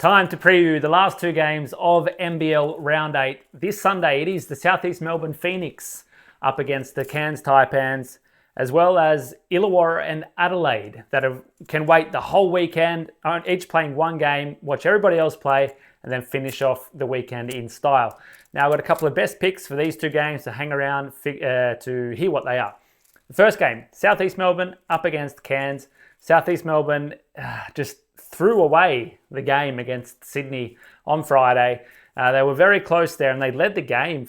Time to preview the last two games of NBL Round 8. This Sunday, it is the South East Melbourne Phoenix up against the Cairns Taipans, as well as Illawarra and Adelaide that can wait the whole weekend, each playing one game, watch everybody else play, and then finish off the weekend in style. Now, I've got a couple of best picks for these two games to hang around to hear what they are. The first game, South East Melbourne up against Cairns. South East Melbourne just threw away the game against Sydney on Friday. They were very close there and they led the game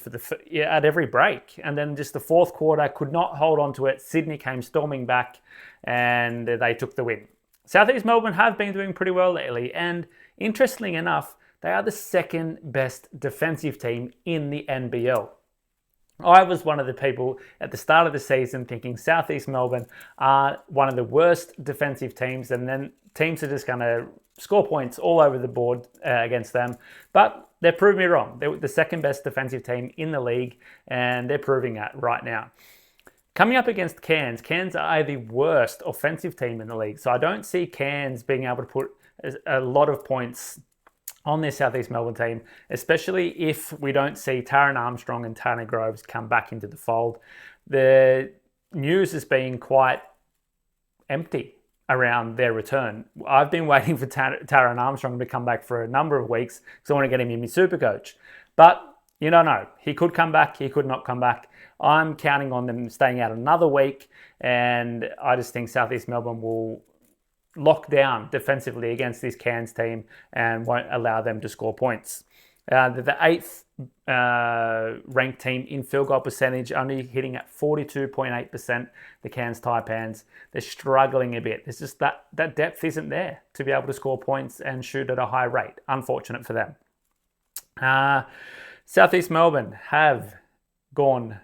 at every break. And then just the fourth quarter could not hold on to it. Sydney came storming back and they took the win. South East Melbourne have been doing pretty well lately. And interestingly enough, they are the second best defensive team in the NBL. I was one of the people at the start of the season thinking South East Melbourne are one of the worst defensive teams, and then teams are just going to score points all over the board against them. But they proved me wrong. They're the second best defensive team in the league, and they're proving that right now. Coming up against Cairns, Cairns are the worst offensive team in the league. So I don't see Cairns being able to put a lot of points on this South East Melbourne team, especially if we don't see Taran Armstrong and Tanner Groves come back into the fold. The news has been quite empty around their return. I've been waiting for Taran Armstrong to come back for a number of weeks because I want to get him in my Supercoach. But you don't know. He could come back. He could not come back. I'm counting on them staying out another week, and I just think South East Melbourne will lock down defensively against this Cairns team and won't allow them to score points. They're the 8th ranked team in field goal percentage, only hitting at 42.8%, the Cairns Taipans. They're struggling a bit. It's just that depth isn't there to be able to score points and shoot at a high rate. Unfortunate for them. South East Melbourne have gone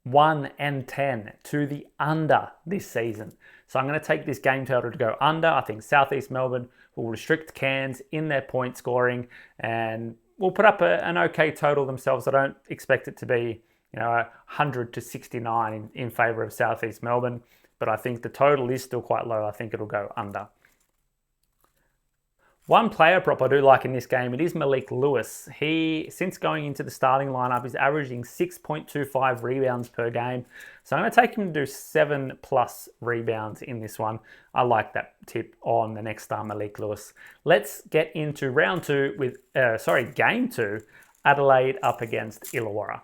1-10 to the under this season. So I'm going to take this game total to go under. I think South East Melbourne will restrict Cairns in their point scoring and will put up an okay total themselves. I don't expect it to be 100 to 69 in favour of South East Melbourne, but I think the total is still quite low. I think it'll go under. One player prop I do like in this game, it is Malique Lewis. He, since going into the starting lineup, is averaging 6.25 rebounds per game. So I'm going to take him to do 7+ rebounds in this one. I like that tip on the next star, Malique Lewis. Let's get into game 2, Adelaide up against Illawarra.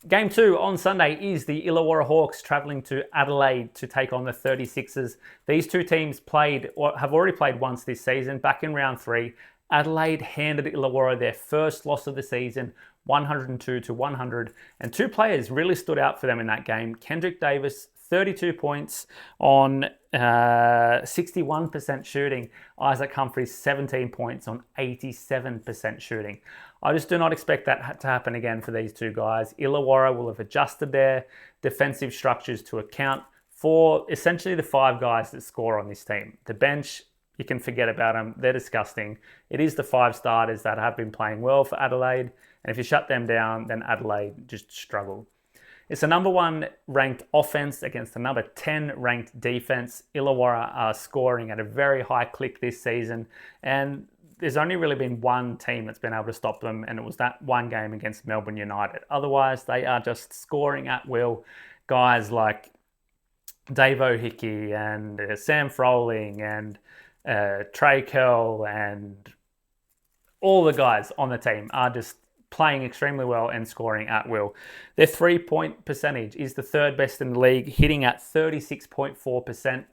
Game 2 on Sunday is the Illawarra Hawks travelling to Adelaide to take on the 36ers. These two teams have already played once this season, back in round 3. Adelaide handed Illawarra their first loss of the season, 102-100. And two players really stood out for them in that game. Kendrick Davis, 32 points on 61% shooting. Isaac Humphries, 17 points on 87% shooting. I just do not expect that to happen again for these two guys. Illawarra will have adjusted their defensive structures to account for essentially the 5 guys that score on this team. The bench, you can forget about them. They're disgusting. It is the 5 starters that have been playing well for Adelaide. And if you shut them down, then Adelaide just struggle. It's the number 1 ranked offense against the number 10 ranked defense. Illawarra are scoring at a very high clip this season, and there's only really been one team that's been able to stop them, and it was that one game against Melbourne United. Otherwise, they are just scoring at will. Guys like Dave O'Hickey and Sam Froling and Trey Curl and all the guys on the team are just playing extremely well and scoring at will. Their 3-point percentage is the 3rd best in the league, hitting at 36.4%.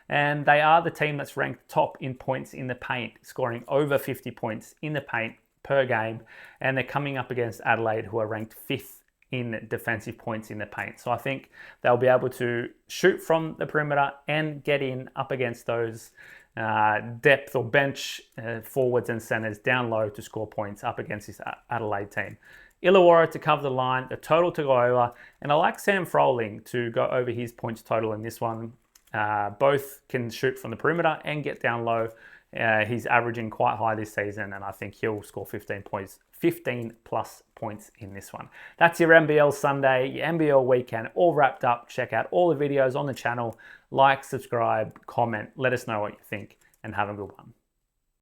And they are the team that's ranked top in points in the paint, scoring over 50 points in the paint per game. And they're coming up against Adelaide, who are ranked 5th in defensive points in the paint. So I think they'll be able to shoot from the perimeter and get in up against those depth or bench forwards and centers down low to score points up against this Adelaide team. Illawarra to cover the line, the total to go over, and I like Sam Froling to go over his points total in this one. Both can shoot from the perimeter and get down low. He's averaging quite high this season, and I think he'll score 15 plus points in this one. That's your NBL Sunday, your NBL weekend, all wrapped up. Check out all the videos on the channel. Like, subscribe, comment, let us know what you think, and have a good one.